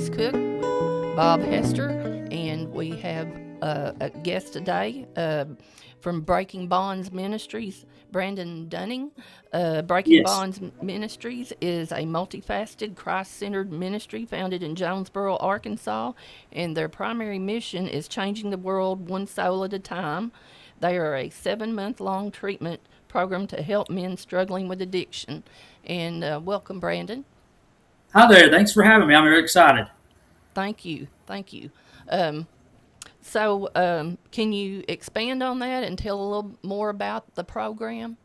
Grace Cook with Bob Hester, and we have a guest today from Breaking Bonds Ministries, Brandon Dunning. Breaking Yes. Bonds Ministries is a multifaceted, Christ centered ministry founded in Jonesboro, Arkansas, and their primary mission is changing the world one soul at a time. They are a 7 month long treatment program to help men struggling with addiction. And welcome, Brandon. Hi there. Thanks for having me. I'm very excited. Thank you. Thank you. Um, so, can you expand on that and tell a little more about the program?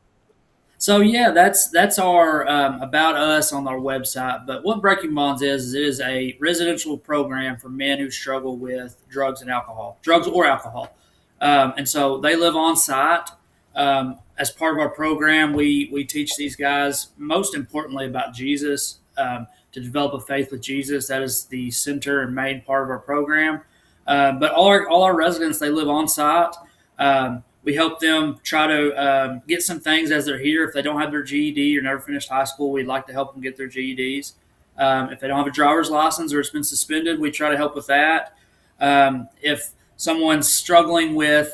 So yeah, that's our about us on our website. But what Breaking Bonds is it is a residential program for men who struggle with drugs or alcohol, and so they live on site. As part of our program, we teach these guys most importantly about Jesus. To develop a faith with Jesus, that is the center and main part of our program. But all our residents they live on site. We help them try to get some things as they're here. If they don't have their GED or never finished high school, we'd like to help them get their GEDs. If they don't have a driver's license or it's been suspended, we try to help with that. If someone's struggling with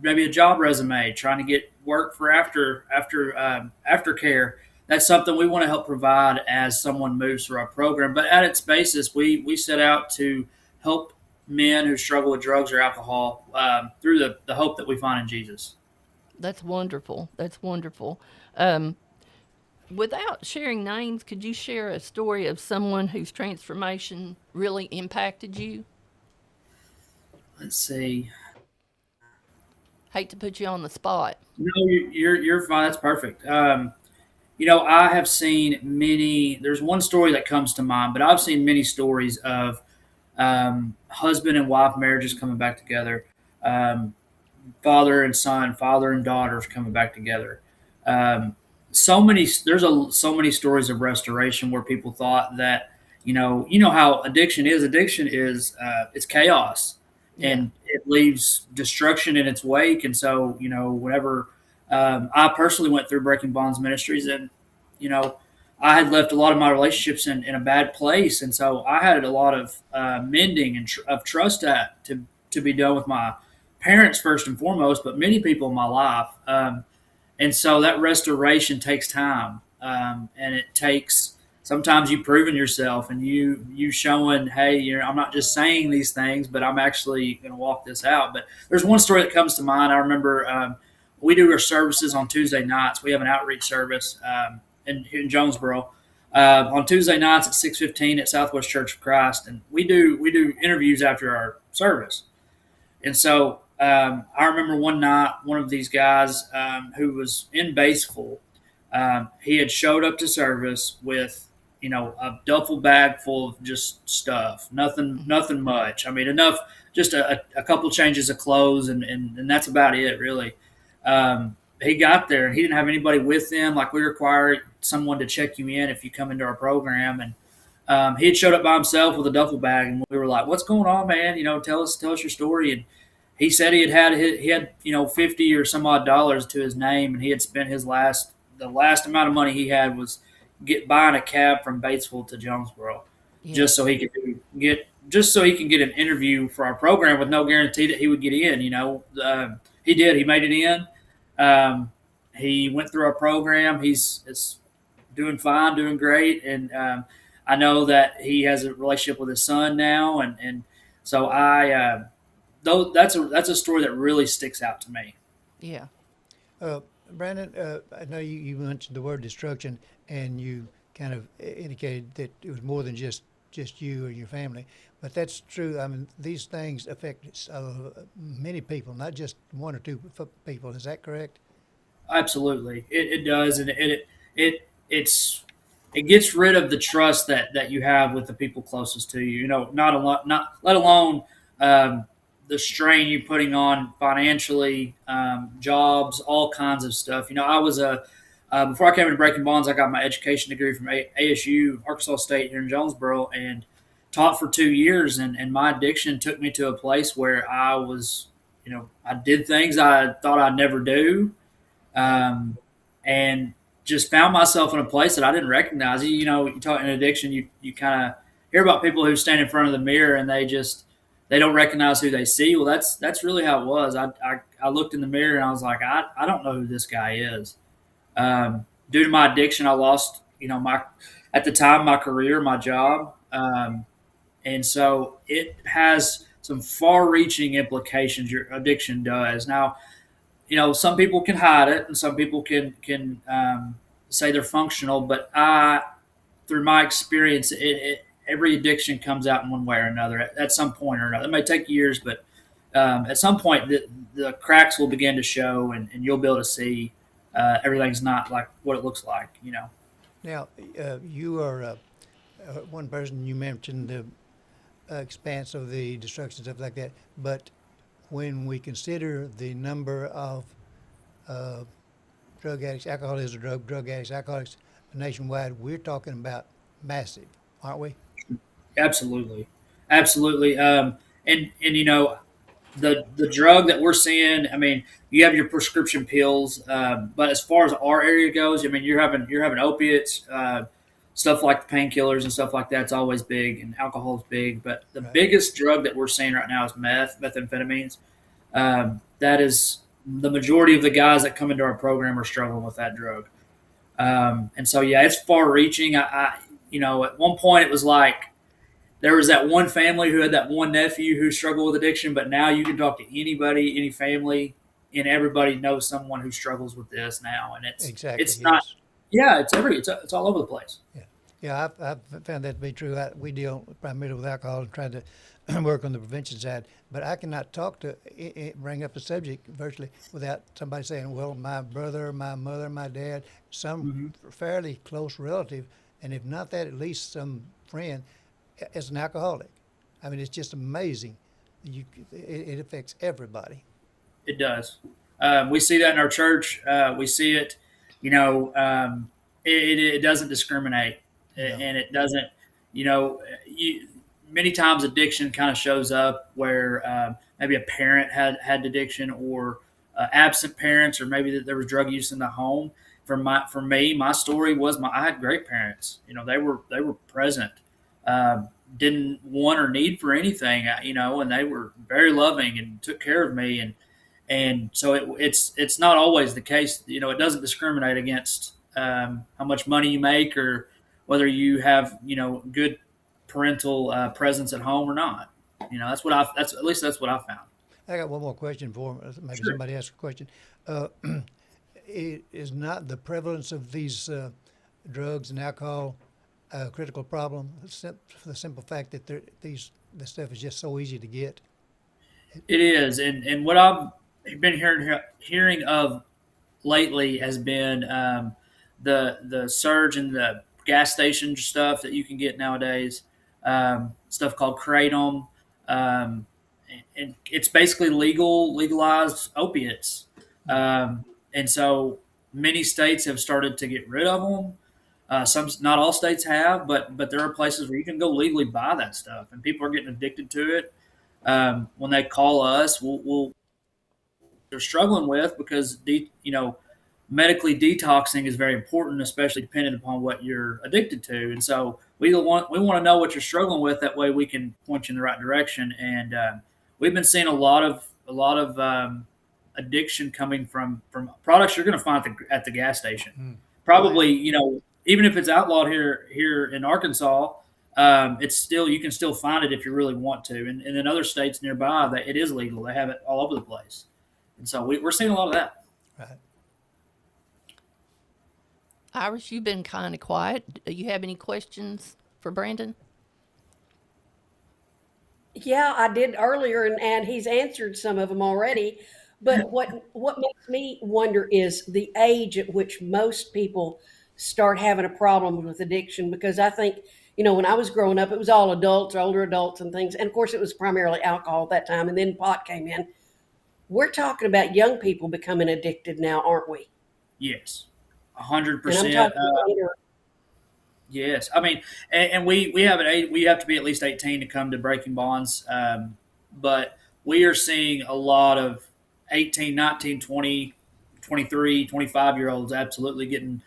maybe a job resume, trying to get work for aftercare, that's something we want to help provide as someone moves through our program. But at its basis, we set out to help men who struggle with drugs or alcohol through the hope that we find in Jesus. That's wonderful. That's wonderful. Um, Without sharing names, could you share a story of someone whose transformation really impacted you? Let's see. Hate to put you on the spot. No, you're fine. That's perfect. I have seen many. There's one story that comes to mind, but I've seen many stories of husband and wife marriages coming back together, um, father and son, father and daughters coming back together. Um, so many stories of restoration where people thought that you know how addiction is. Addiction is it's chaos, Yeah. and it leaves destruction in its wake. And so whenever I personally went through Breaking Bonds Ministries, and you know I had left a lot of my relationships in a bad place, and so I had a lot of mending and of trust to be done with my parents first and foremost, but many people in my life. And so that restoration takes time, and it takes sometimes you proving yourself and you showing, hey, I'm not just saying these things, but I'm actually going to walk this out. But there's one story that comes to mind. I remember we do our services on Tuesday nights. We have an outreach service in Jonesboro. On Tuesday nights at 6:15 at Southwest Church of Christ, and we do interviews after our service. And so I remember one night, one of these guys who was in Batesville, he had showed up to service with, a duffel bag full of just stuff, nothing much. I mean, enough, just a couple changes of clothes, and that's about it, really. He got there and he didn't have anybody with him. Like we require someone to check you in if you come into our program, and he had showed up by himself with a duffel bag, and we were like, "What's going on, man? Tell us your story." And he said he had 50 or some odd dollars to his name, and he had spent the last amount of money he had was buying a cab from Batesville to Jonesboro, Yeah. just so he could get an interview for our program with no guarantee that he would get in. He did. He made it in. Um, he went through our program. He's is doing fine, doing great, and I know that he has a relationship with his son now, and so though that's a story that really sticks out to me. Yeah. Uh, Brandon, I know you mentioned the word destruction, and you kind of indicated that it was more than just you or your family, but that's true. I mean, these things affect many people, not just one or two people. Is that correct? Absolutely, it does, and it's it gets rid of the trust that you have with the people closest to you. Not a lot, not let alone the strain you're putting on financially, jobs, all kinds of stuff. I was a before I came into Breaking Bonds, I got my education degree from ASU, Arkansas State here in Jonesboro, and taught for 2 years. And my addiction took me to a place where I was, I did things I thought I'd never do, um, and just found myself in a place that I didn't recognize. You talk in addiction, you kind of hear about people who stand in front of the mirror and they don't recognize who they see. Well, that's really how it was. I looked in the mirror and I was like, I don't know who this guy is. Due to my addiction, I lost, my at the time my career, my job, and so it has some far-reaching implications. Your addiction does now. Some people can hide it, and some people can say they're functional. But through my experience, every addiction comes out in one way or another at some point or another. It may take years, but at some point the cracks will begin to show, and you'll be able to see everything's not like what it looks like. Now, you are one person. You mentioned the expanse of the destruction, stuff like that. But when we consider the number of drug addicts, alcohol is a drug addicts, alcoholics nationwide, we're talking about massive, aren't we? Absolutely, absolutely. And the drug that we're seeing. I mean, you have your prescription pills, but as far as our area goes, I mean, you're having opiates, stuff like the painkillers and stuff like that's always big, and alcohol is big. But the Right. biggest drug that we're seeing right now is methamphetamines. That is the majority of the guys that come into our program are struggling with that drug. And so, yeah, it's far reaching. At one point it was like there was that one family who had that one nephew who struggled with addiction, but now you can talk to anybody, any family, and everybody knows someone who struggles with this now. And Exactly. it's not, Yes. yeah, it's all over the place. Yeah. Yeah. I've found that to be true. We deal primarily with alcohol and try to work on the prevention side, but I cannot bring up a subject virtually without somebody saying, "Well, my brother, my mother, my dad, some Hmm. fairly close relative, and if not that, at least some friend, is an alcoholic." I mean, it's just amazing. It affects everybody. It does. We see that in our church. We see it. You know, it doesn't discriminate, No. and it doesn't. You know, many times addiction kind of shows up where maybe a parent had addiction, or absent parents, or maybe that there was drug use in the home. For me, my story was I had great parents. They were present. Didn't want or need for anything, and they were very loving and took care of me, and so it's not always the case. It doesn't discriminate against how much money you make, or whether you have good parental presence at home or not. That's at least that's what I found. I got one more question for maybe Sure. somebody asked a question. Uh, it is not the prevalence of these drugs and alcohol a critical problem for the simple fact that this stuff is just so easy to get. It is, and what I've been hearing of lately has been the surge in the gas station stuff that you can get nowadays. Stuff called kratom, and it's basically legalized opiates. And so many states have started to get rid of them. Not all states have, but there are places where you can go legally buy that stuff, and people are getting addicted to it. When they call us, they're struggling with, because medically detoxing is very important, especially depending upon what you're addicted to. And so we want to know what you're struggling with. That way, we can point you in the right direction. And we've been seeing a lot of addiction coming from products you're going to find at the gas station. Mm. Probably, even if it's outlawed here in Arkansas, it's still you can still find it if you really want to. And in other states nearby, that it is legal. They have it all over the place. And so we're seeing a lot of that. Right. Iris, you've been kind of quiet. Do you have any questions for Brandon? Yeah, I did earlier, and he's answered some of them already. But what makes me wonder is the age at which most people start having a problem with addiction. Because I think, when I was growing up, it was all adults, older adults, and things. And of course, it was primarily alcohol at that time, and then pot came in. We're talking about young people becoming addicted now, aren't we? Yes, a hundred And I'm percent. talking younger. Yes, I mean, and we have to be at least 18 to come to Breaking Bonds, but we are seeing a lot of 18, 19, 20, 23, 25 year olds absolutely getting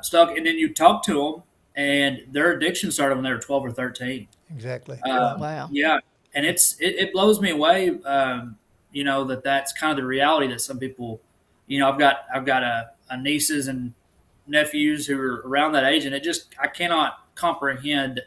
stuck. And then you talk to them, and their addiction started when they were 12 or 13. exactly. Wow. Yeah, and it blows me away. That's kind of the reality that some people, I've got a nieces and nephews who are around that age, and I cannot comprehend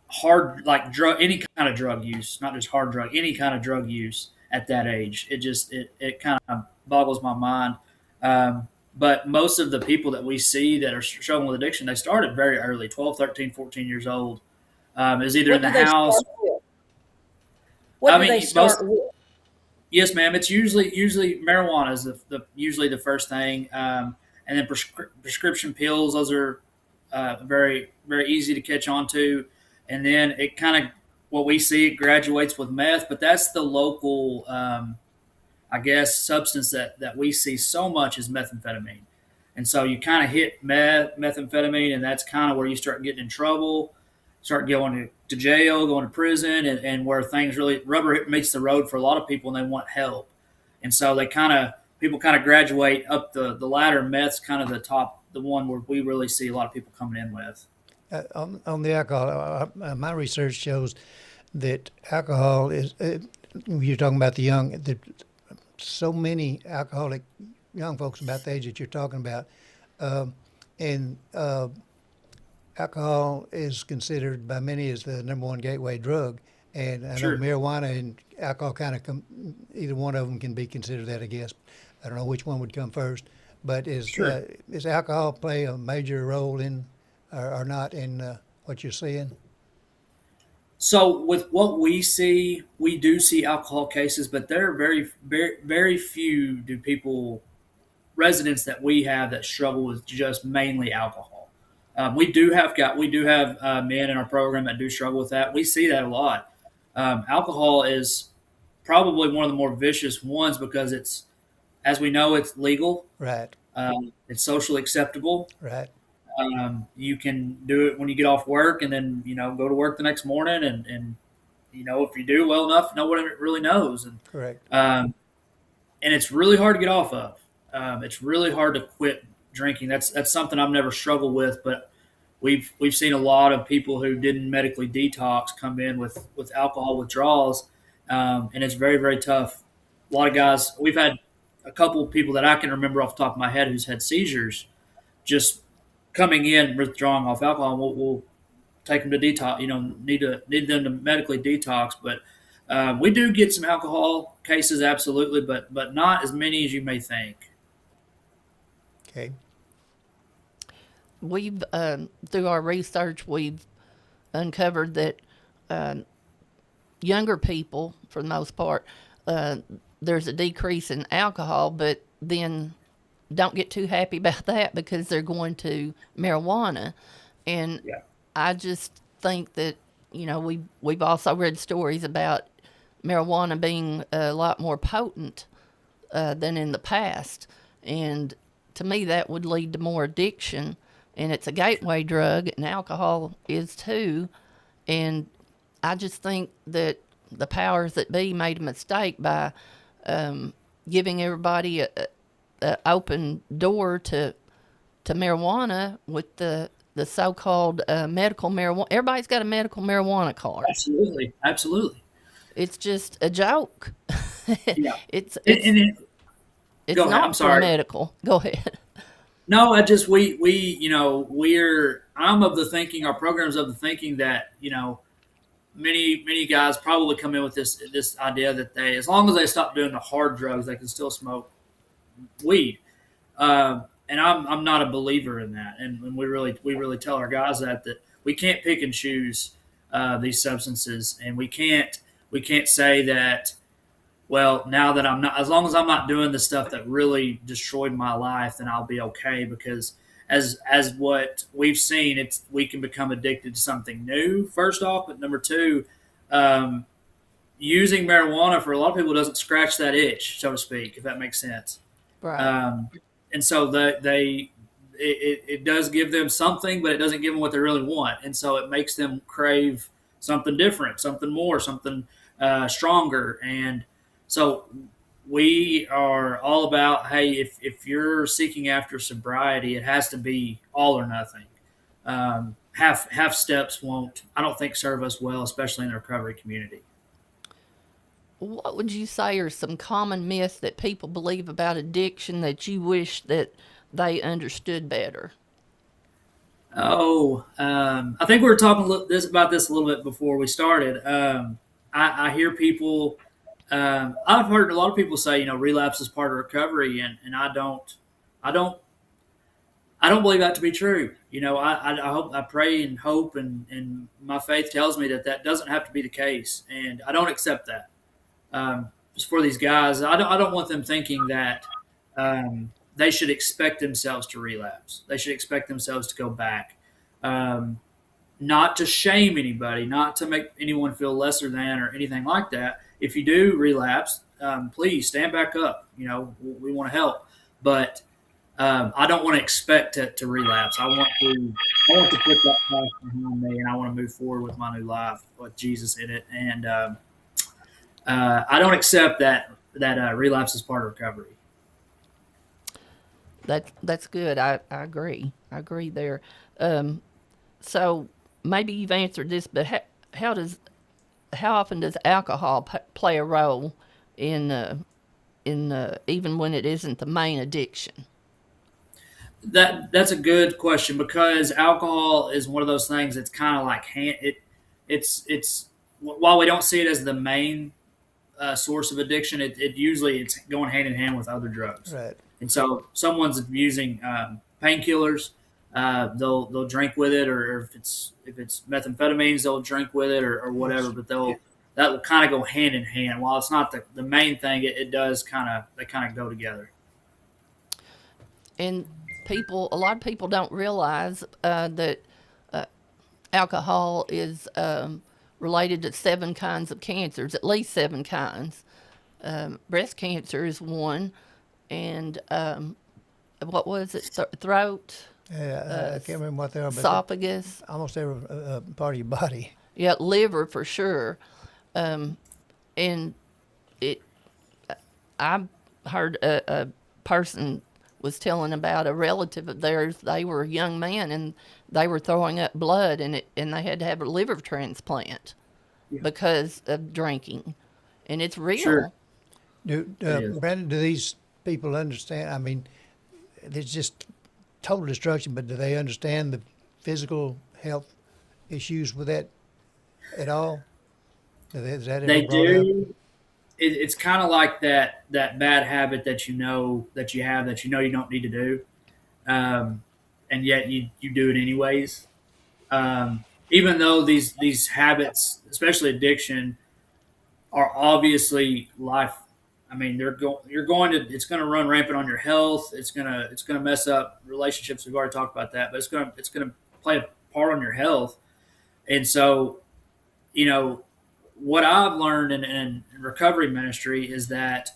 hard like drug any kind of drug use, not just hard drug, any kind of drug use at that age. It kind of boggles my mind. Um, but most of the people that we see that are struggling with addiction, they started very early, 12, 13, 14 years old. Is either in What the do they house. start with? What I do they mean, most start with? Yes, ma'am. It's usually marijuana is usually the first thing, and then prescription pills. Those are very very easy to catch on to, and then it kind of what we see it graduates with meth, but that's the local, I guess, substance that we see so much is methamphetamine, and so you kind of hit methamphetamine, and that's kind of where you start getting in trouble, start going to jail, going to prison, and where things really rubber meets the road for a lot of people, and they want help, and so people kind of graduate up the ladder. Meth's kind of the one where we really see a lot of people coming in with. On the alcohol, my research shows that alcohol is. You're talking about the young. So many alcoholic young folks about the age that you're talking about, and alcohol is considered by many as the number one gateway drug. And I know Sure. marijuana and alcohol kind of either one of them can be considered that, I guess. I don't know which one would come first, but Sure. is alcohol play a major role in or not in what you're seeing? So with what we see, we do see alcohol cases, but there are very few residents that we have that struggle with just mainly alcohol. We do have men in our program that do struggle with that. We see that a lot. Alcohol is probably one of the more vicious ones because as we know, it's legal. Right, It's socially acceptable. right, You can do it when you get off work, and then go to work the next morning, and if you do well enough, no one really knows, correct. um, and it's really hard to get off of. It's really hard to quit drinking. That's something I've never struggled with, but we've seen a lot of people who didn't medically detox come in with alcohol withdrawals, and it's very very tough. A lot of guys, we've had a couple of people that I can remember off the top of my head who's had seizures just coming in withdrawing off alcohol. And we'll take them to detox. Need them to medically detox, but we do get some alcohol cases, absolutely, but not as many as you may think. Okay, We've, through our research, we've uncovered that younger people, for the most part, uh, there's a decrease in alcohol, but then don't get too happy about that because they're going to marijuana. And Yeah, I just think that, we've also read stories about marijuana being a lot more potent than in the past. And to me, that would lead to more addiction. And it's a gateway drug, and alcohol is too. And I just think that the powers that be made a mistake by giving everybody a open door to marijuana with the so-called medical marijuana. Everybody's got a medical marijuana card. absolutely, absolutely. It's just a joke. Yeah, it's and, it's and it, it's go ahead. I'm not for sorry. medical. Go ahead. No, I just we're I'm of the thinking, our programs of the thinking that many guys probably come in with this idea that they, as long as they stop doing the hard drugs, they can still smoke weed. And I'm not a believer in that. And we really tell our guys that we can't pick and choose these substances, and we can't say that. Well, now that I'm not, as long as I'm not doing the stuff that really destroyed my life, then I'll be okay. Because as what we've seen, we can become addicted to something new. First off, but number two, um, using marijuana for a lot of people doesn't scratch that itch, so to speak, if that makes sense. Right. Um, and so it does give them something, but it doesn't give them what they really want, and so it makes them crave something different, something more, something stronger. And so we are all about, hey, if you're seeking after sobriety, it has to be all or nothing. half steps won't, I don't think, serve us well, especially in the recovery community. What would you say are some common myths that people believe about addiction that you wish that they understood better? Oh, I think we were talking about this a little bit before we started. I hear people. I've heard a lot of people say, relapse is part of recovery, and I don't, I don't believe that to be true. I hope, I pray and hope, and my faith tells me that that doesn't have to be the case, and I don't accept that. Just for these guys, I don't want them thinking that they should expect themselves to relapse. They should expect themselves to go back. Um, Not to shame anybody, not to make anyone feel lesser than or anything like that. If you do relapse, please stand back up. We want to help, but I don't want to expect to relapse. I want to put that past behind me, and I want to move forward with my new life with Jesus in it. And I don't accept that relapse is part of recovery. That's good. I agree. I agree there. Um, so maybe you've answered this, but how does how often does alcohol play a role in even when it isn't the main addiction? That's a good question because alcohol is one of those things that's kind of like it's while we don't see it as the main source of addiction, it usually it's going hand in hand with other drugs. Right. And so, someone's using painkillers, they'll drink with it, or if it's methamphetamines, they'll drink with it, or whatever. But that will kind of go hand in hand. While it's not the main thing, it does kind of go together. And a lot of people don't realize that uh, alcohol is related to 7 kinds of cancers, at least 7 kinds. Breast cancer is one, and what was it? Throat, Yeah, I can't remember what they are, but esophagus, almost every part of your body. yeah, liver for sure. Um, and it, I heard a person was telling about a relative of theirs. They were a young man and they were throwing up blood, and they had to have a liver transplant Yeah. because of drinking, and it's Sure, real. Do it is. Brandon? Do these people understand? I mean, it's just total destruction, but do they understand the physical health issues with that at all? Is that ever They brought up? do. It's kind of like that bad habit that that you have that you don't need to do, um, and yet you do it anyways. Even though these habits, especially addiction, are obviously life. I mean, it's going to run rampant on your health. It's gonna mess up relationships. We've already talked about that, but it's gonna play a part on your health. And so, you know, what I've learned in recovery ministry is that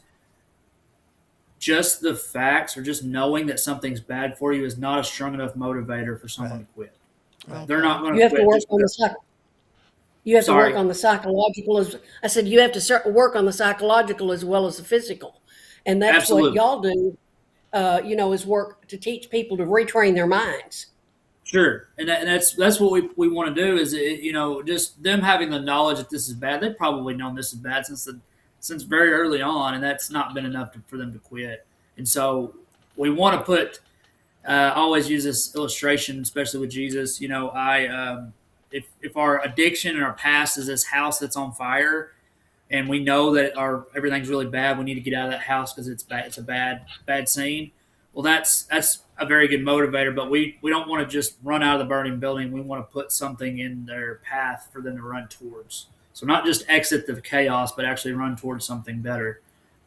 just the facts or just knowing that something's bad for you is not a strong enough motivator for someone Right, to quit. right. They're Okay. not going You to have to quit work just on the because. psych. You have to work Sorry. on the psychological as I said. You have to work on the psychological as well as the physical, and that's what Absolutely. y'all do. Is work to teach people to retrain their minds. Sure, and that's what we want to do is just them having the knowledge that this is bad. They've probably known this is bad since very early on, and that's not been enough for them to quit. And so we want to put. I always use this illustration, especially with Jesus. I if our addiction and our past is this house that's on fire, and we know that our everything's really bad, we need to get out of that house because it's bad. It's a bad scene. Well, that's a very good motivator, but we don't want to just run out of the burning building. We want to put something in their path for them to run towards. So not just exit the chaos, but actually run towards something better.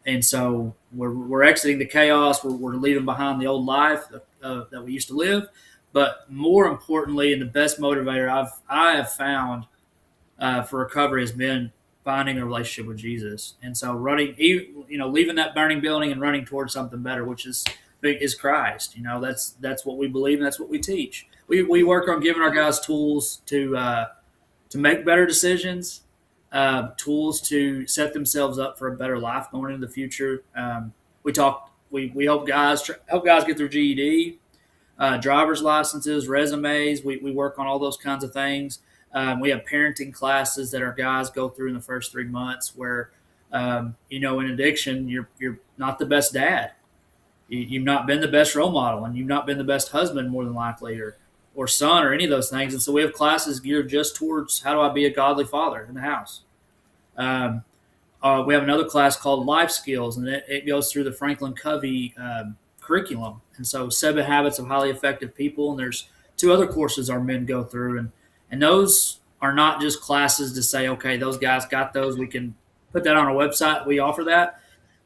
And so we're exiting the chaos. We're leaving behind the old life that we used to live. But more importantly, and the best motivator I have found for recovery has been finding a relationship with Jesus. And so leaving that burning building and running towards something better, which is Christ. That's what we believe and that's what we teach. We work on giving our guys tools to make better decisions, tools to set themselves up for a better life going into the future. We help guys get their GED. driver's licenses, resumes. We work on all those kinds of things. We have parenting classes that our guys go through in the first 3 months where, in addiction, you're not the best dad. You've not been the best role model, and you've not been the best husband, more than likely, or son, or any of those things. And so we have classes geared just towards how do I be a godly father in the house. Um, we have another class called Life Skills, and it goes through the Franklin Covey curriculum. And so 7 Habits of Highly Effective People, and there's 2 other courses our men go through, and those are not just classes to say, okay, those guys got those, we can put that on our website. We offer that.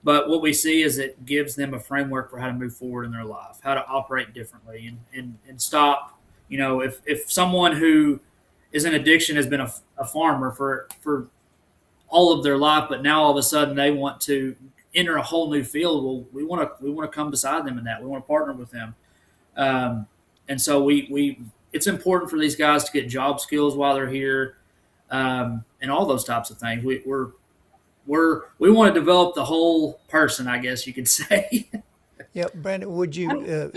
But what we see is it gives them a framework for how to move forward in their life, how to operate differently, and stop. If someone who is in addiction has been a farmer for all of their life, but now all of a sudden they want to enter a whole new field, well, we want to come beside them in that. We want to partner with them, and so we it's important for these guys to get job skills while they're here, and all those types of things. We want to develop the whole person, I guess you could say. Yeah, Brandon, would you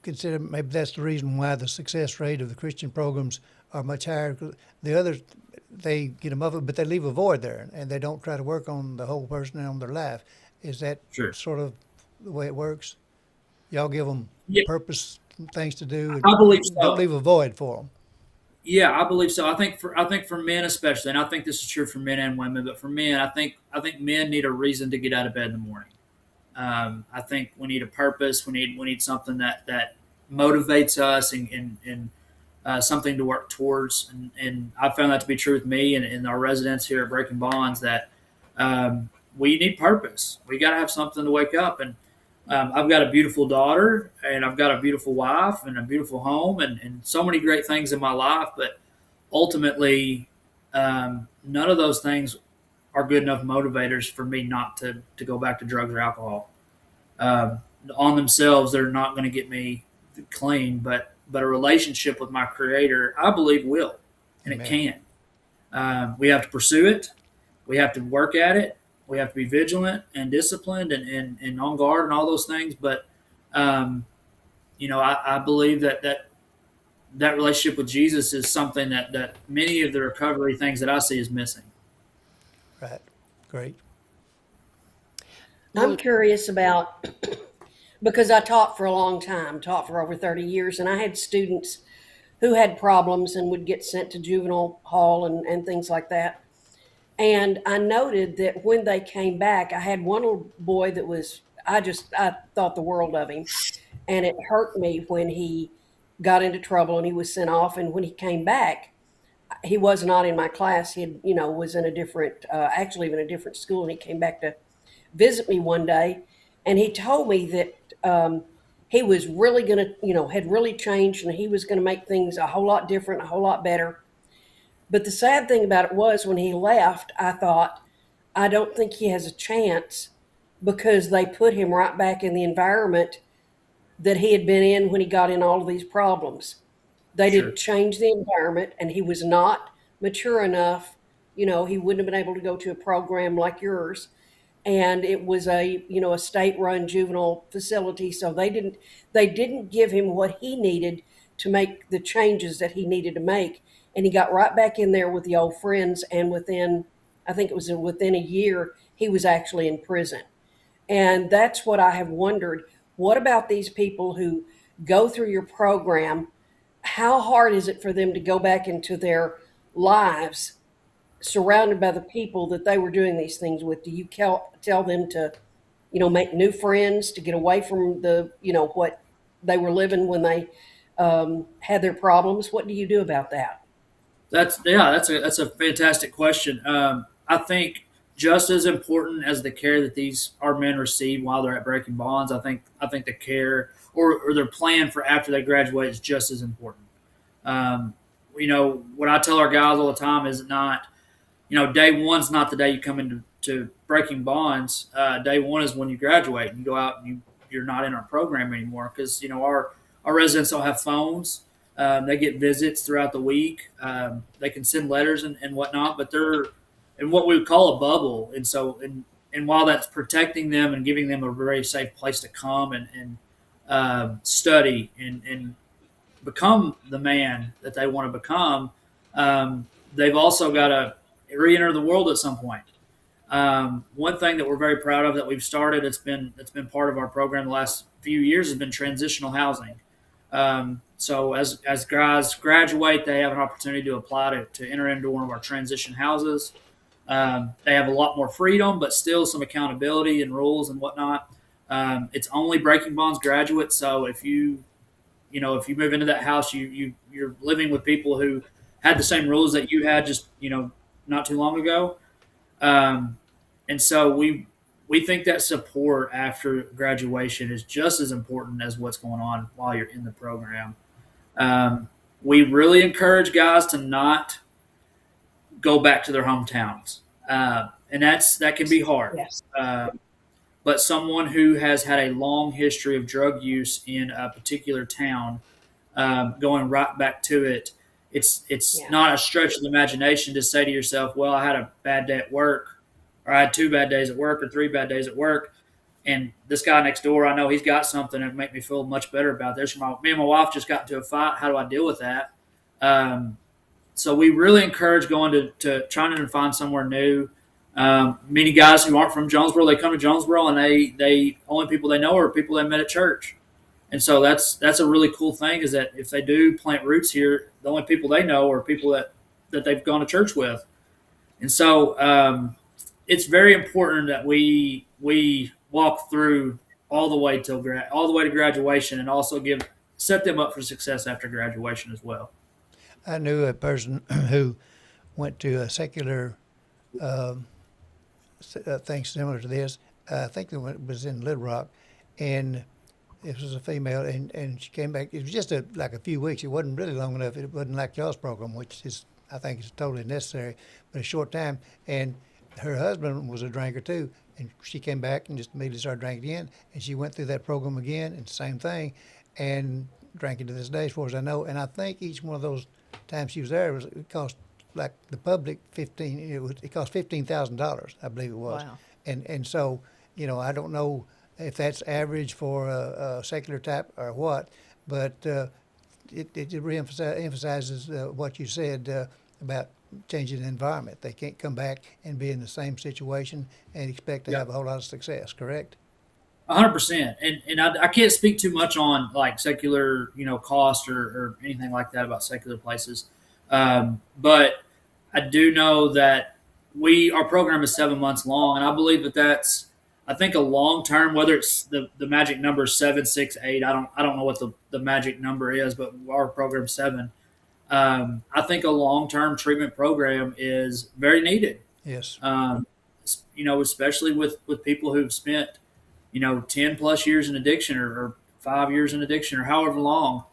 consider maybe that's the reason why the success rate of the Christian programs are much higher? 'Cause the others, they get them up, but they leave a void there, and they don't try to work on the whole person and on their life. Is that Sure. sort of the way it works? Y'all give them Yeah, purpose, things to do, I believe and don't so. leave a void for them. Yeah, I believe so. I think for men especially, and I think this is true for men and women, but for men, I think men need a reason to get out of bed in the morning. I think we need a purpose. We need something that motivates us and something to work towards. And I found that to be true with me and our residents here at Breaking Bonds that we need purpose. We got to have something to wake up. And I've got a beautiful daughter, and I've got a beautiful wife, and a beautiful home, and so many great things in my life. But ultimately, none of those things are good enough motivators for me not to go back to drugs or alcohol. Um, on themselves, they're not going to get me clean, but a relationship with my Creator, I believe, will, and it Amen. can. We have to pursue it. We have to work at it. We have to be vigilant and disciplined and on guard and all those things. But um, I believe that relationship with Jesus is something that many of the recovery things that I see is missing. Right. Great. I'm Well, curious about because I taught for a long time, taught for over 30 years, and I had students who had problems and would get sent to juvenile hall and things like that. And I noted that when they came back, I had one little boy that was, I thought the world of him. And it hurt me when he got into trouble and he was sent off. And when he came back, he was not in my class. He had, was in a different, actually even a different school. And he came back to visit me one day, and he told me that he was really going to, had really changed, and he was going to make things a whole lot different, a whole lot better. But the sad thing about it was when he left, I thought, I don't think he has a chance because they put him right back in the environment that he had been in when he got in all of these problems. They Sure. didn't change the environment, and he was not mature enough. He wouldn't have been able to go to a program like yours. And it was a state-run juvenile facility, so they didn't give him what he needed to make the changes that he needed to make. And he got right back in there with the old friends, and I think it was within a year, he was actually in prison. And that's what I have wondered. What about these people who go through your program? How hard is it for them to go back into their lives surrounded by the people that they were doing these things with? Do you tell them to, make new friends to get away from what they were living when they had their problems? What do you do about that? That's a fantastic question. I think just as important as the care that these our men receive while they're at Breaking Bonds, I think the care or their plan for after they graduate is just as important. What I tell our guys all the time is not, day one's not the day you come into Breaking Bonds. Day one is when you graduate and you go out and you're not in our program anymore because our residents don't have phones. They get visits throughout the week. They can send letters and whatnot, but they're in what we would call a bubble. And while that's protecting them and giving them a very safe place to come and study and become the man that they want to become, they've also got to re-enter the world at some point. One thing that we're very proud of that we've started, it's been part of our program the last few years, has been transitional housing. So as guys graduate, they have an opportunity to apply to enter into one of our transition houses. They have a lot more freedom, but still some accountability and rules and whatnot. It's only Breaking Bonds graduates, so if you move into that house, you're living with people who had the same rules that you had just not too long ago. Um, and so we think that support after graduation is just as important as what's going on while you're in the program. Um, we really encourage guys to not go back to their hometowns, and that can be hard. Yes. But someone who has had a long history of drug use in a particular town, going right back to it, it's Yeah. not a stretch of the imagination to say to yourself, "Well, I had a bad day at work, or I had 2 bad days at work, or 3 bad days at work, and this guy next door, I know he's got something that make me feel much better about this. Me and my wife just got into a fight. How do I deal with that?" Um, so we really encourage going to trying to find somewhere new. Many guys who aren't from Jonesboro, they come to Jonesboro and they only people they know are people they met at church. And so that's a really cool thing, is that if they do plant roots here, the only people they know are people that they've gone to church with. And so it's very important that we walk through all the way all the way to graduation, and also set them up for success after graduation as well. I knew a person who went to a secular thing similar to this. I think it was in Little Rock, and this was a female, and she came back. It was just like a few weeks. It wasn't really long enough. It wasn't like y'all's program, which is, I think, is totally necessary, but a short time. And her husband was a drinker too, and she came back and just immediately started drinking again. And she went through that program again, and same thing, and drinking to this day, as far as I know. And I think each one of those times she was there, it cost like the public it cost $15,000, I believe it was. Wow. And so, I don't know if that's average for a secular type or what, but it emphasizes what you said about changing the environment. They can't come back and be in the same situation and expect to Yeah. have a whole lot of success, correct? 100%. And I can't speak too much on like secular, cost or anything like that about secular places. But I do know that our program is 7 months long, and I believe I think a long term, whether it's the magic number is 7, 6, 8. I don't know what the magic number is, but our program's 7. I think a long term treatment program is very needed. Yes. Especially with people who've spent 10 plus years in addiction, or 5 years in addiction, or however long.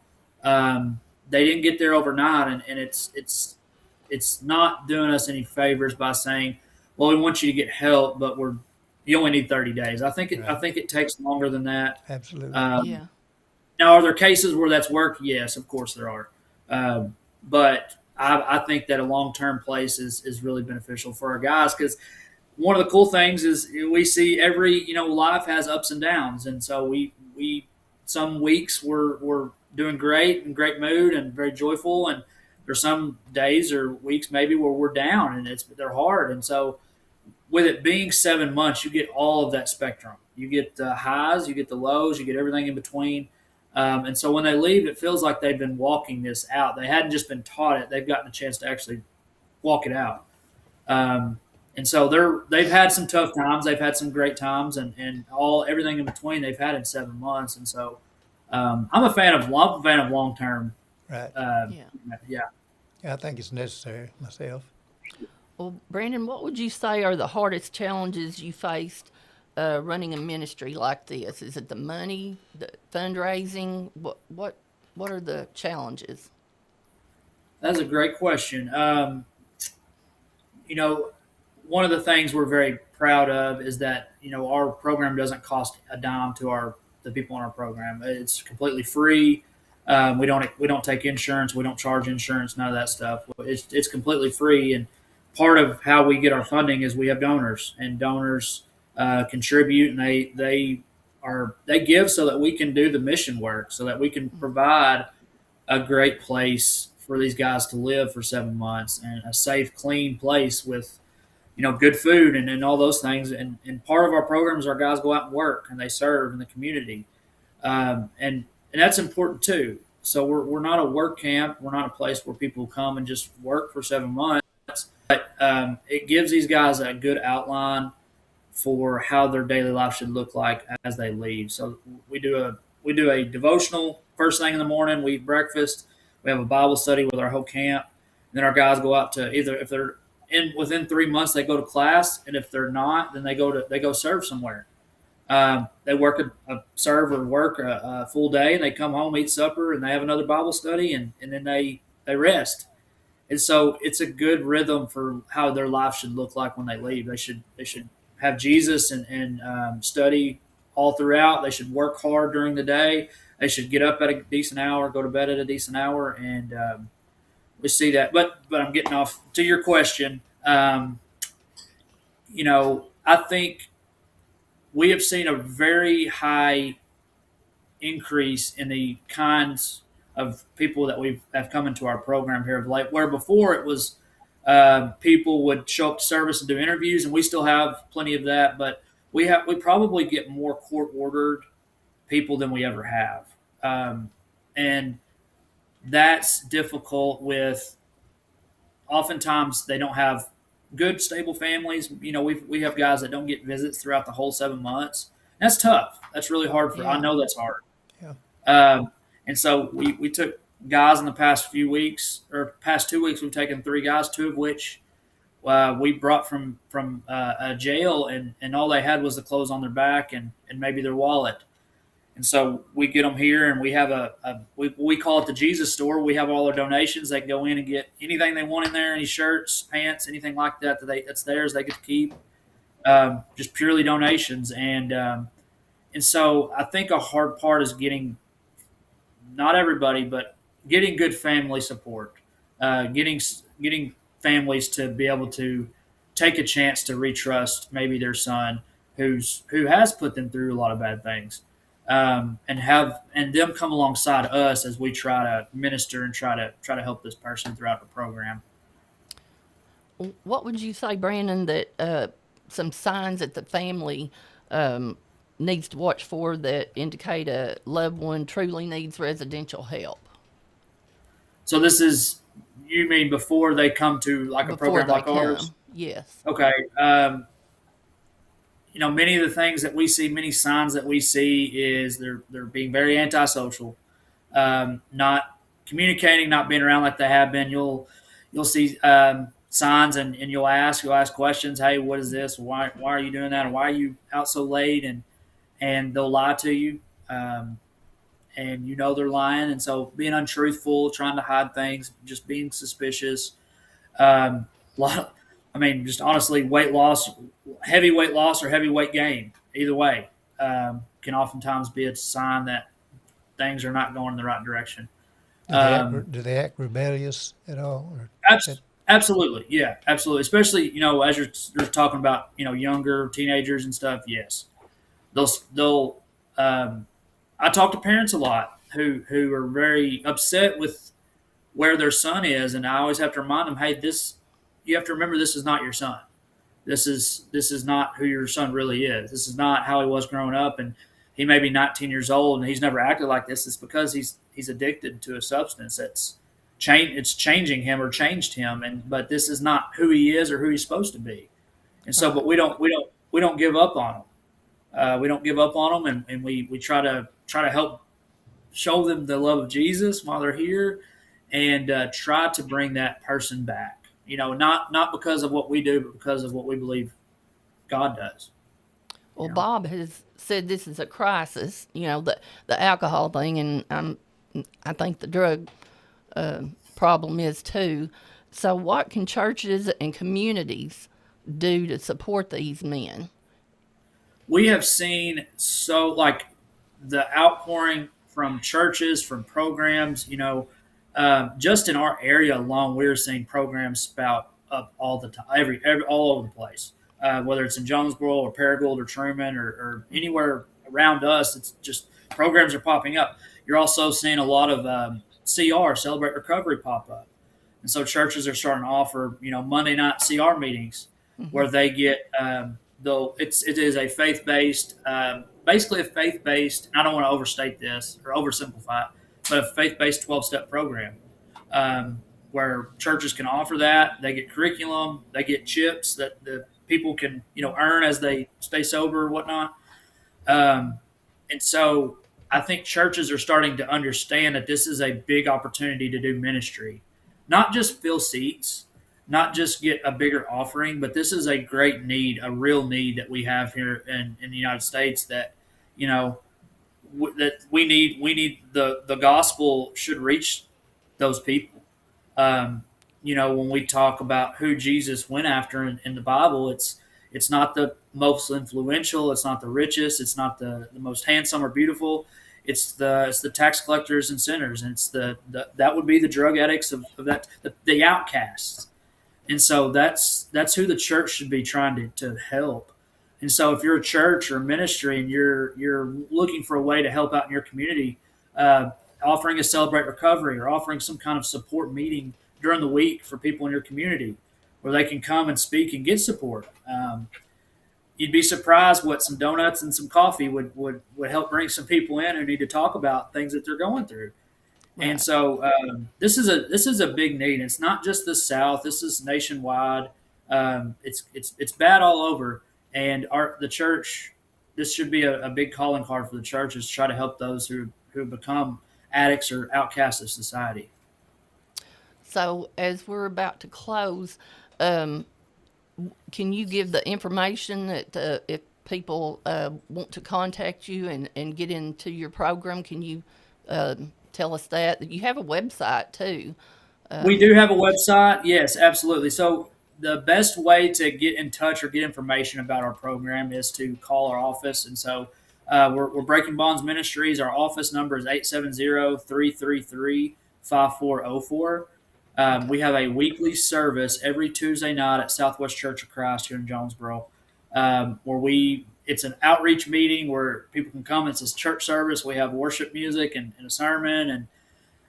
They didn't get there overnight, and it's not doing us any favors by saying, well, we want you to get help, but you only need 30 days. I think Right. it takes longer than that. Absolutely. Yeah. Now, are there cases where that's worked? Yes, of course there are. But I think that a long-term place is really beneficial for our guys, because one of the cool things is we see life has ups and downs. And so we some weeks we're doing great, in great mood and very joyful. And there's some days or weeks maybe where we're down and they're hard. And so with it being 7 months, you get all of that spectrum. You get the highs, you get the lows, you get everything in between. And so when they leave, it feels like they've been walking this out. They hadn't just been taught it; they've gotten a chance to actually walk it out. And so they've had some tough times, they've had some great times, and everything in between they've had in 7 months. And so I'm a fan of long term. Right. Yeah. Yeah. Yeah, I think it's necessary myself. Well, Brandon, what would you say are the hardest challenges you faced running a ministry like this? Is it the money, the fundraising? What are the challenges? That's a great question. One of the things we're very proud of is that our program doesn't cost a dime to the people in our program. It's completely free. We don't take insurance. We don't charge insurance. None of that stuff. It's completely free. And part of how we get our funding is we have donors, and donors contribute, and they they give so that we can do the mission work, so that we can provide a great place for these guys to live for 7 months, and a safe, clean place with good food and all those things. And part of our programs, our guys go out and work and they serve in the community, and that's important too. So we're not a work camp. We're not a place where people come and just work for 7 months. It gives these guys a good outline for how their daily life should look like as they leave. So we do a devotional first thing in the morning. We eat breakfast. We have a Bible study with our whole camp. And then our guys go out to, either if they're within 3 months, they go to class, and if they're not, then they go serve somewhere. They work serve or work a full day, and they come home, eat supper, and they have another Bible study, and then they rest. And so it's a good rhythm for how their life should look like when they leave. They should have Jesus and study all throughout. They should work hard during the day. They should get up at a decent hour, go to bed at a decent hour, and we see that. But I'm getting off to your question. I think we have seen a very high increase in the kinds of people that we have come into our program here of late, where before it was people would show up to service and do interviews, and we still have plenty of that, but we probably get more court ordered people than we ever have, and that's difficult. With oftentimes they don't have good stable families. We have guys that don't get visits throughout the whole 7 months. That's tough. That's really hard for. Yeah. I know that's hard. Yeah. And so we took guys in the past few weeks, or past 2 weeks. We've taken 3 guys, 2 of which we brought from a jail, and all they had was the clothes on their back and maybe their wallet. And so we get them here, and we have we call it the Jesus store. We have all their donations. They can go in and get anything they want in there, any shirts, pants, anything like that that's theirs. They get to keep, just purely donations. And so I think a hard part is getting, not everybody, but getting good family support, getting families to be able to take a chance to retrust maybe their son who has put them through a lot of bad things, and them come alongside us as we try to minister and try to help this person throughout the program. What would you say, Brandon, that some signs that the family needs to watch for that indicate a loved one truly needs residential help? So this is, you mean before they come to like a program like ours? Yes. Okay. Many of the things that we see, many signs that we see is they're being very antisocial, not communicating, not being around like they have been. You'll see signs, and you'll ask questions. Hey, what is this? Why are you doing that? And why are you out so late? And they'll lie to you, and they're lying. And so being untruthful, trying to hide things, just being suspicious. Just honestly, weight loss, heavy weight loss or heavy weight gain, either way, can oftentimes be a sign that things are not going in the right direction. Do they act rebellious at all? Absolutely. Yeah, absolutely. Especially, as you're talking about, younger teenagers and stuff. Yes. They'll I talk to parents a lot who are very upset with where their son is. And I always have to remind them, hey, you have to remember, this is not your son. This is not who your son really is. This is not how he was growing up. And he may be 19 years old and he's never acted like this. It's because he's addicted to a substance it's changing him or changed him. But this is not who he is or who he's supposed to be. And so, but we don't give up on him. We don't give up on them, and we try to help show them the love of Jesus while they're here, and try to bring that person back. Not because of what we do, but because of what we believe God does. Well, Bob has said this is a crisis, the alcohol thing, and I think the drug problem is too. So what can churches and communities do to support these men? We have seen the outpouring from churches, from programs, just in our area alone, we're seeing programs spout up all the time, all over the place, whether it's in Jonesboro or Paragould or Truman or anywhere around us, it's just programs are popping up. You're also seeing a lot of CR, Celebrate Recovery, pop up. And so churches are starting to offer, Monday night CR meetings where they get, though it is a faith based, basically a faith based. I don't want to overstate this or oversimplify it, but a faith based 12-step program where churches can offer that. They get curriculum, they get chips that the people can earn as they stay sober or whatnot. And so I think churches are starting to understand that this is a big opportunity to do ministry, not just fill seats, not just get a bigger offering, but this is a great need, a real need that we have here in the United States that, that we need the gospel should reach those people. When we talk about who Jesus went after in the Bible, it's not the most influential, it's not the richest, it's not the most handsome or beautiful. It's the tax collectors and sinners, and it's the that would be the drug addicts of that the outcasts. And so that's who the church should be trying to help. And so if you're a church or a ministry and you're looking for a way to help out in your community, offering a Celebrate Recovery or offering some kind of support meeting during the week for people in your community where they can come and speak and get support. You'd be surprised what some donuts and some coffee would help bring some people in who need to talk about things that they're going through. Right. And so this is a big need. It's not just the South. This is nationwide. It's bad all over. And the church, this should be a big calling card for the churches to try to help those who become addicts or outcasts of society. So, as we're about to close, can you give the information that if people want to contact you and get into your program, can you tell us that? You have a website too. We do have a website. Yes, absolutely. So the best way to get in touch or get information about our program is to call our office. And so we're Breaking Bonds Ministries. Our office number is 870-333-5404. We have a weekly service every Tuesday night at Southwest Church of Christ here in Jonesboro, where it's an outreach meeting where people can come. It's a church service. We have worship music and a sermon, and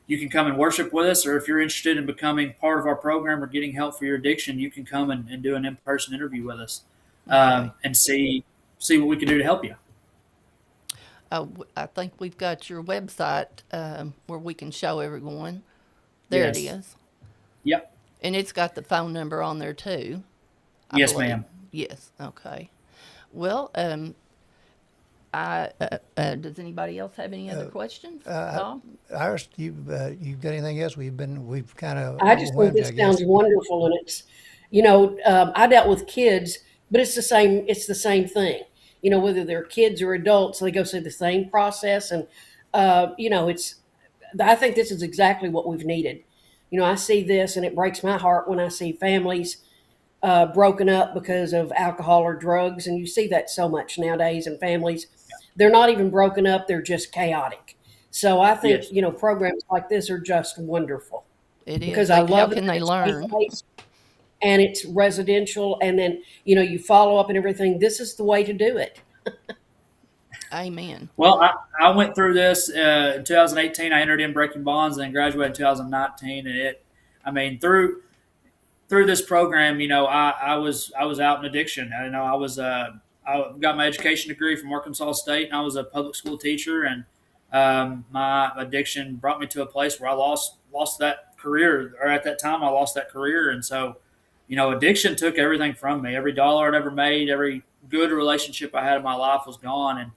you can come and worship with us. Or if you're interested in becoming part of our program or getting help for your addiction, you can come and do an in-person interview with us and see what we can do to help you. I think we've got your website where we can show everyone. There Yes. it is. Yep. And it's got the phone number on there too. I Yes, believe. ma'am. Yes. Okay. Well, does anybody else have any other questions? Bob? Iris, you've got anything else? We've kind of I just think this sounds wonderful, and it's, I dealt with kids, but it's the same. It's the same thing. Whether they're kids or adults, they go through the same process, and it's. I think this is exactly what we've needed. I see this, and it breaks my heart when I see families broken up because of alcohol or drugs, and you see that so much nowadays in families. They're not even broken up; they're just chaotic. So I think Yes. programs like this are just wonderful. It is. Because I Like, love how can that they it's learn? faith-based and it's residential, and then you follow up and everything. This is the way to do it. Amen. Well, I went through this in 2018. I entered in Breaking Bonds and then graduated in 2019. And through this program, I was out in addiction. I got my education degree from Arkansas State, and I was a public school teacher. And my addiction brought me to a place where I lost that career, or at that time I lost that career. And so, addiction took everything from me. Every dollar I'd ever made, every good relationship I had in my life was gone.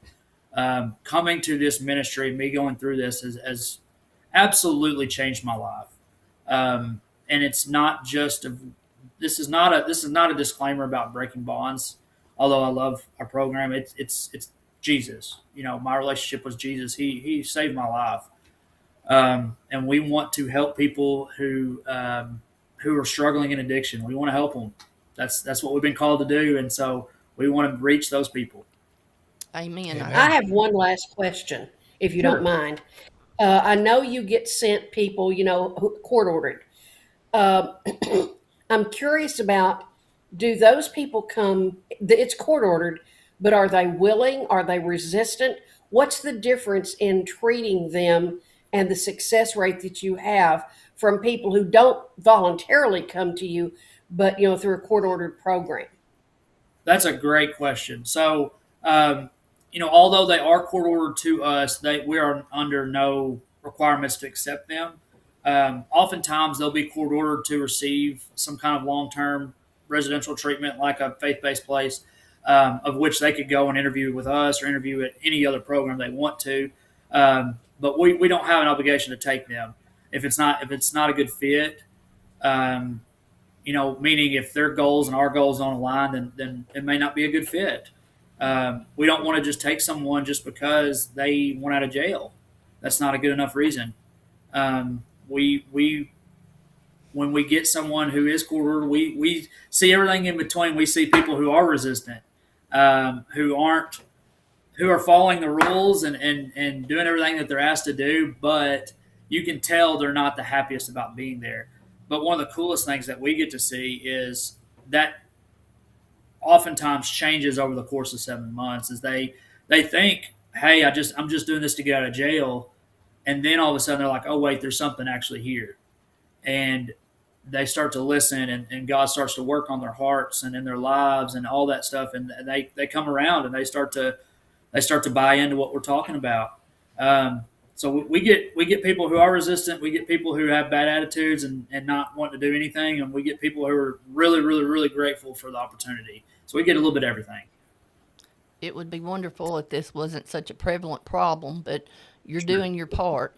And coming to this ministry, me going through this has absolutely changed my life. And it's not just this is not a disclaimer about Breaking Bonds. Although I love our program, it's Jesus. My relationship with Jesus. He saved my life. And we want to help people who are struggling in addiction. We want to help them. That's what we've been called to do, and so we want to reach those people. Amen. Amen. I have one last question, if you Sure. don't mind. I know you get sent people, court ordered. I'm curious about, do those people come? It's court ordered, but are they willing? Are they resistant? What's the difference in treating them and the success rate that you have from people who don't voluntarily come to you, but through a court ordered program? That's a great question. So, although they are court ordered to us, we are under no requirements to accept them. Oftentimes, they'll be court ordered to receive some kind of long term residential treatment, like a faith based place, of which they could go and interview with us or interview at any other program they want to. But we don't have an obligation to take them if it's not a good fit. Um, meaning if their goals and our goals don't align, then it may not be a good fit. We don't want to just take someone just because they went out of jail. That's not a good enough reason. We when we get someone who is court ordered, we see everything in between. We see people who are resistant, who are following the rules and doing everything that they're asked to do, but you can tell they're not the happiest about being there. But one of the coolest things that we get to see is that oftentimes changes over the course of 7 months. Is they think, hey, I'm just doing this to get out of jail, and then all of a sudden they're like, oh wait, there's something actually here, and they start to listen, and God starts to work on their hearts and in their lives and all that stuff, and they come around and they start to buy into what we're talking about. So we get people who are resistant. We get people who have bad attitudes and not want to do anything, and we get people who are really, really, really grateful for the opportunity. So we get a little bit of everything. It would be wonderful if this wasn't such a prevalent problem, but you're doing your part.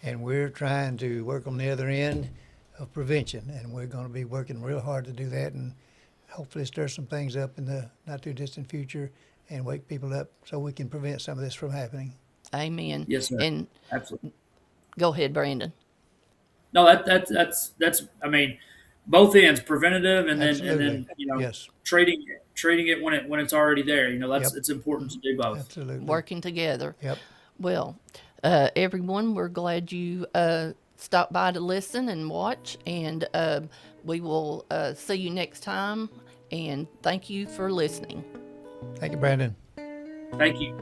And we're trying to work on the other end of prevention, and we're going to be working real hard to do that, and hopefully stir some things up in the not too distant future and wake people up so we can prevent some of this from happening. Amen. Yes, sir. And Absolutely. go ahead, Brandon. No, that's. I mean, both ends, preventative, and then Absolutely. Yes. treating it when it's already there. Yep. It's important to do both. Absolutely. Working together. Yep. Well, everyone, we're glad you stopped by to listen and watch, and we will see you next time. And thank you for listening. Thank you, Brandon. Thank you.